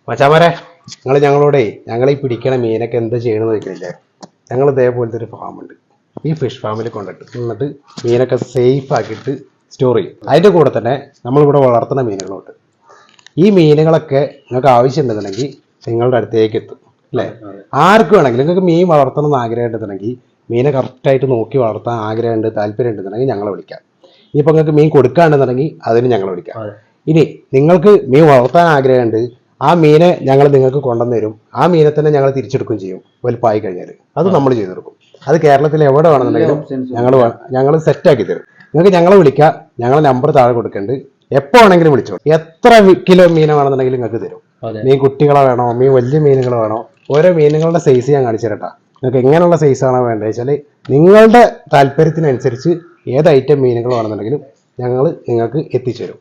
മച്ചാമാരെ, ഞങ്ങൾ ഈ പിടിക്കണ മീനൊക്കെ എന്താ ചെയ്യണമെന്ന് ചോദിക്കില്ലേ? ഞങ്ങൾ ഇതേപോലത്തെ ഒരു ഫാമുണ്ട്. ഈ ഫിഷ് ഫാമിൽ എന്നിട്ട് മീനൊക്കെ സേഫ് ആക്കിയിട്ട് സ്റ്റോർ ചെയ്യും. അതിൻ്റെ കൂടെ തന്നെ നമ്മളിവിടെ വളർത്തുന്ന മീനുകളുണ്ട്. ഈ മീനുകളൊക്കെ നിങ്ങൾക്ക് ആവശ്യമുണ്ടെന്നുണ്ടെങ്കിൽ നിങ്ങളുടെ അടുത്തേക്ക് എത്തും അല്ലേ? ആർക്ക് വേണമെങ്കിലും നിങ്ങൾക്ക് മീൻ വളർത്തണം എന്ന് ആഗ്രഹം ഉണ്ടെന്നുണ്ടെങ്കിൽ, മീനെ കറക്റ്റായിട്ട് നോക്കി വളർത്താൻ ആഗ്രഹമുണ്ട്, താല്പര്യം ഉണ്ടെന്നുണ്ടെങ്കിൽ ഞങ്ങളെ വിളിക്കാം. ഇനിയിപ്പോൾ നിങ്ങൾക്ക് മീൻ കൊടുക്കാണ്ടെന്നുണ്ടെങ്കിൽ അതിന് ഞങ്ങളെ വിളിക്കാം. ഇനി നിങ്ങൾക്ക് മീൻ വളർത്താൻ ആഗ്രഹമുണ്ട്, ആ മീനെ ഞങ്ങൾ നിങ്ങൾക്ക് കൊണ്ടുവന്ന് തരും. ആ മീനെ തന്നെ ഞങ്ങൾ തിരിച്ചെടുക്കുകയും ചെയ്യും വലുപ്പമായി കഴിഞ്ഞാൽ. അത് നമ്മൾ ചെയ്തു കൊടുക്കും. അത് കേരളത്തിൽ എവിടെ വേണമെന്നുണ്ടെങ്കിലും ഞങ്ങൾ സെറ്റാക്കി തരും. നിങ്ങൾക്ക് ഞങ്ങളെ വിളിക്കാം. ഞങ്ങളെ നമ്പർ താഴെ കൊടുക്കുന്നുണ്ട്. എപ്പോൾ വേണമെങ്കിലും വിളിച്ചോ. എത്ര കിലോ മീനെ വേണമെന്നുണ്ടെങ്കിലും നിങ്ങൾക്ക് തരും. മീൻ കുട്ടികളെ വേണോ, മീൻ വലിയ മീനുകൾ വേണോ, ഓരോ മീനുകളുടെ സൈസ് ഞാൻ കാണിച്ചു തരട്ടാ. നിങ്ങൾക്ക് എങ്ങനെയുള്ള സൈസാണോ വേണ്ടത് വെച്ചാൽ നിങ്ങളുടെ താല്പര്യത്തിനനുസരിച്ച് ഏത് ഐറ്റം മീനുകൾ വേണമെന്നുണ്ടെങ്കിലും ഞങ്ങൾ നിങ്ങൾക്ക് എത്തിച്ചു തരും.